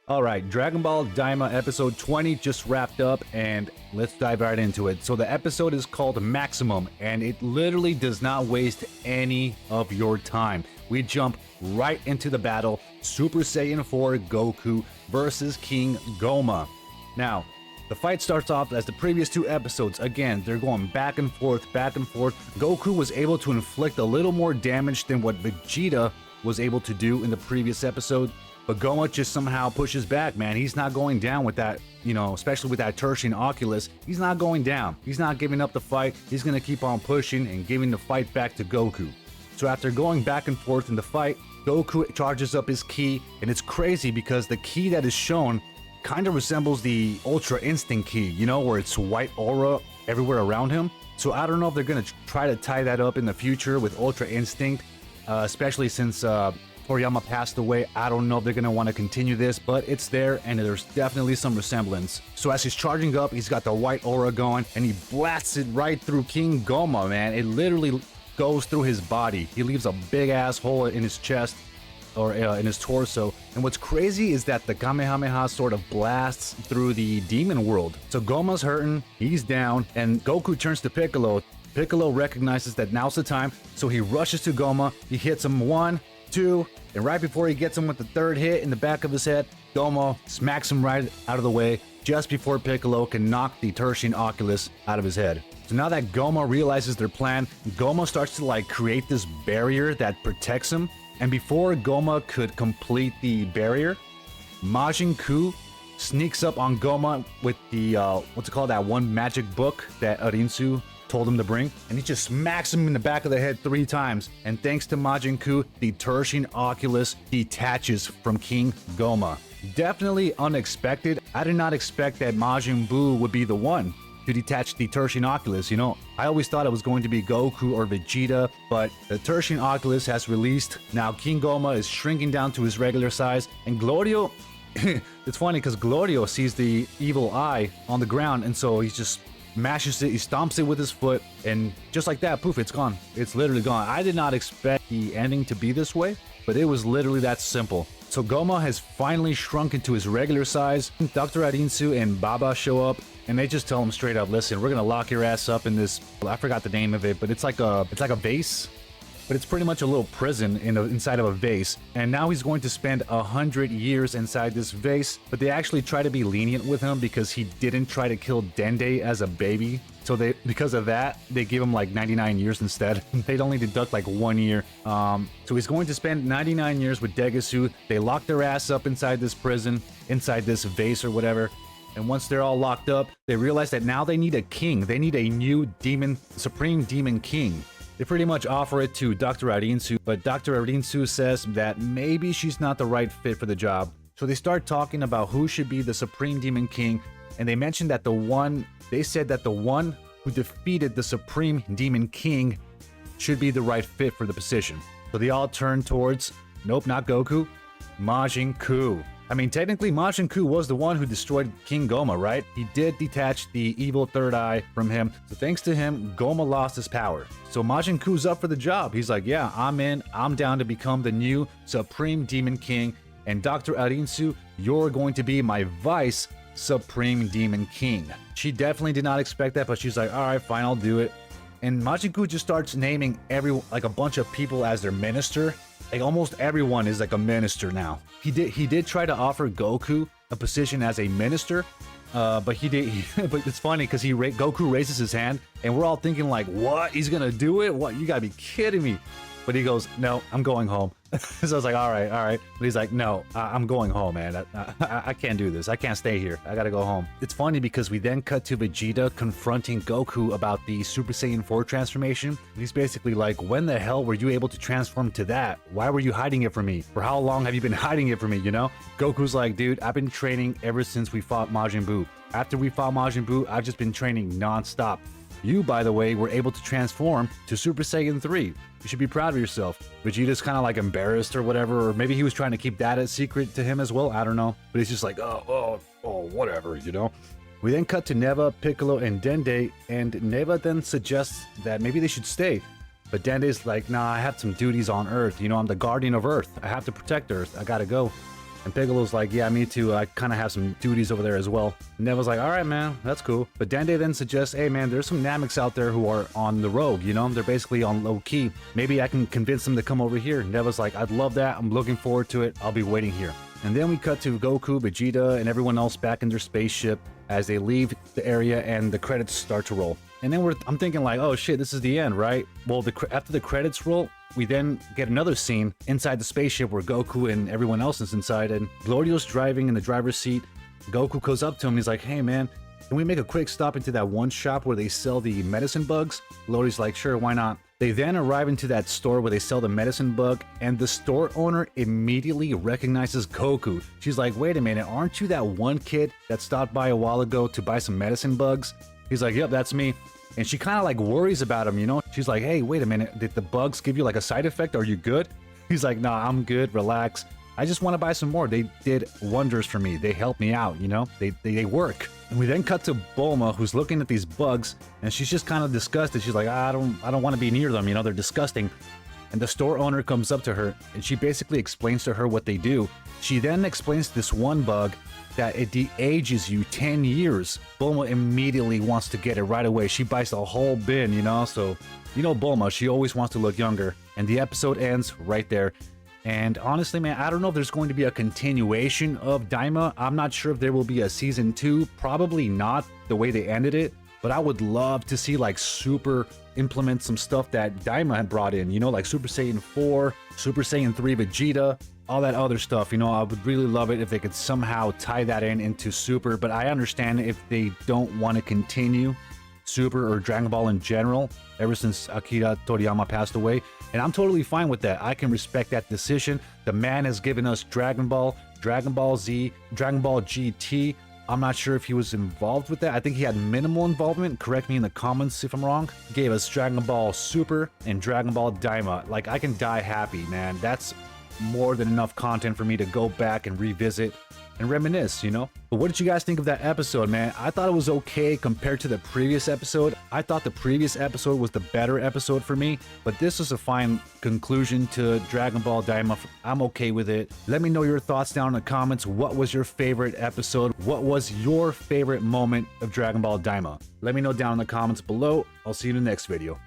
Alright, Dragon Ball Daima episode 20 just wrapped up, and let's dive right into it. So the episode is called Maximum, and it literally does not waste any of your time. We jump right into the battle, Super Saiyan 4 Goku versus King Gomah. Now, the fight starts off as the previous two episodes. Again, they're going back and forth, back and forth. Goku was able to inflict a little more damage than what Vegeta was able to do in the previous episode. But Gomah just somehow pushes back, man. He's not going down with that, especially with that tertian oculus. He's not going down. He's not giving up the fight. He's going to keep on pushing and giving the fight back to Goku. So after going back and forth in the fight, Goku charges up his ki, and it's crazy because the ki that is shown kind of resembles the Ultra Instinct ki, where it's white aura everywhere around him. So I don't know if they're going to try to tie that up in the future with Ultra Instinct, especially since Toriyama passed away. I don't know if they're going to want to continue this, but it's there and there's definitely some resemblance. So as he's charging up, he's got the white aura going and he blasts it right through King Gomah, man. It literally goes through his body. He leaves a big ass hole in his chest or in his torso. And what's crazy is that the Kamehameha sort of blasts through the demon world. So Gomah's hurting, he's down, and Goku turns to Piccolo. Piccolo recognizes that now's the time, so he rushes to Gomah. He hits him 1, 2, and right before he gets him with the third hit in the back of his head, Gomah smacks him right out of the way just before Piccolo can knock the tertian oculus out of his head. So now that Gomah realizes their plan, Gomah starts to create this barrier that protects him. And before Gomah could complete the barrier, Majin Buu sneaks up on Gomah with the, that one magic book that Arinsu told him to bring, and he just smacks him in the back of the head 3 times. And thanks to Majin Buu, the tertian oculus detaches from King Gomah. Definitely unexpected. I did not expect that Majin Buu would be the one to detach the tertian oculus. I always thought it was going to be Goku or Vegeta, but the tertian oculus has released. Now King Gomah is shrinking down to his regular size, and Glorio, it's funny because Glorio sees the evil eye on the ground, and so he's just mashes it, he stomps it with his foot, and just like that, poof, it's gone. It's literally gone. I did not expect the ending to be this way, but it was literally that simple. So Gomah has finally shrunk into his regular size. Dr. Arinsu and Baba show up, and they just tell him straight up, listen, we're gonna lock your ass up in this, I forgot the name of it, but it's like a vase. But it's pretty much a little prison inside of a vase. And now he's going to spend 100 years inside this vase. But they actually try to be lenient with him because he didn't try to kill Dende as a baby. So because of that, they give him 99 years instead. They'd only deduct 1 year. So he's going to spend 99 years with Degasu. They lock their ass up inside this prison, inside this vase or whatever. And once they're all locked up, they realize that now they need a king. They need a new supreme demon king. They pretty much offer it to Dr. Arinsu, but Dr. Arinsu says that maybe she's not the right fit for the job. So they start talking about who should be the Supreme Demon King, and they mentioned that they said that the one who defeated the Supreme Demon King should be the right fit for the position. So they all turn towards, nope, not Goku, Majin Buu. I mean, technically, Majin Buu was the one who destroyed King Gomah, right? He did detach the evil third eye from him. So thanks to him, Gomah lost his power. So Majin Buu's up for the job. He's like, yeah, I'm in. I'm down to become the new Supreme Demon King. And Dr. Arinsu, you're going to be my vice Supreme Demon King. She definitely did not expect that, but she's like, all right, fine, I'll do it. And Majin Buu just starts naming a bunch of people as their minister. Almost everyone is a minister now. He did try to offer Goku a position as a minister, but but it's funny because Goku raises his hand, and we're all thinking what? He's gonna do it? What? You gotta be kidding me! But he goes, no, I'm going home. So I was like, all right. But he's like, no, I'm going home, man. I can't do this. I can't stay here. I gotta go home. It's funny because we then cut to Vegeta confronting Goku about the Super Saiyan 4 transformation. He's basically like, when the hell were you able to transform to that? Why were you hiding it from me? For how long have you been hiding it from me, Goku's like, dude, I've been training ever since we fought Majin Buu. After we fought Majin Buu, I've just been training non-stop. You, by the way, were able to transform to Super Saiyan 3. You should be proud of yourself. Vegeta's kind of embarrassed or whatever, or maybe he was trying to keep that a secret to him as well. I don't know. But he's just like, oh, whatever, We then cut to Neva, Piccolo, and Dende, and Neva then suggests that maybe they should stay. But Dende's like, nah, I have some duties on Earth. I'm the guardian of Earth. I have to protect Earth. I gotta go. And Piccolo's like, yeah, me too. I kind of have some duties over there as well. And Neva's like, all right, man, that's cool. But Dende then suggests, hey, man, there's some Nameks out there who are on the rogue, you know? They're basically on low key. Maybe I can convince them to come over here. Neva's like, I'd love that. I'm looking forward to it. I'll be waiting here. And then we cut to Goku, Vegeta, and everyone else back in their spaceship as they leave the area and the credits start to roll. And then I'm thinking like, oh shit, this is the end, right? Well, after the credits roll, we then get another scene inside the spaceship where Goku and everyone else is inside, and Glorio's driving in the driver's seat. Goku goes up to him, he's like, hey man, can we make a quick stop into that one shop where they sell the medicine bugs? Glorio's like, sure, why not? They then arrive into that store where they sell the medicine bug, and the store owner immediately recognizes Goku. She's like, wait a minute, aren't you that one kid that stopped by a while ago to buy some medicine bugs? He's like, yep, that's me. And she kind of like worries about him, you know? She's like, hey, wait a minute, did the bugs give you like a side effect? Are you good? He's like, nah, I'm good, relax. I just want to buy some more. They did wonders for me. They helped me out, you know? They work. And we then cut to Bulma, who's looking at these bugs, and she's just kind of disgusted. She's like, I don't want to be near them, you know? They're disgusting. And the store owner comes up to her, and she basically explains to her what they do. She then explains this one bug that it de-ages you 10 years. Bulma immediately wants to get it right away. She buys the whole bin, you know? So, you know Bulma, she always wants to look younger. And the episode ends right there. And honestly, man, I don't know if there's going to be a continuation of Daima. I'm not sure if there will be a season 2. Probably not the way they ended it. But I would love to see like Super implement some stuff that Daima had brought in, you know, like Super Saiyan 4, Super Saiyan 3 Vegeta, all that other stuff. You know, I would really love it if they could somehow tie that into Super, but I understand if they don't want to continue Super or Dragon Ball in general ever since Akira Toriyama passed away, and I'm totally fine with that. I can respect that decision. The man has given us Dragon Ball, Dragon Ball Z, Dragon Ball GT. I'm not sure if he was involved with that. I think he had minimal involvement. Correct me in the comments if I'm wrong. He gave us Dragon Ball Super and Dragon Ball Daima. Like, I can die happy, man. That's more than enough content for me to go back and revisit and reminisce, you know? But what did you guys think of that episode, man? I thought it was okay compared to the previous episode. I thought the previous episode was the better episode for me, but this is a fine conclusion to Dragon Ball Daima. I'm okay with it. Let me know your thoughts down in the comments. What was your favorite episode? What was your favorite moment of Dragon Ball Daima? Let me know down in the comments below. I'll see you in the next video.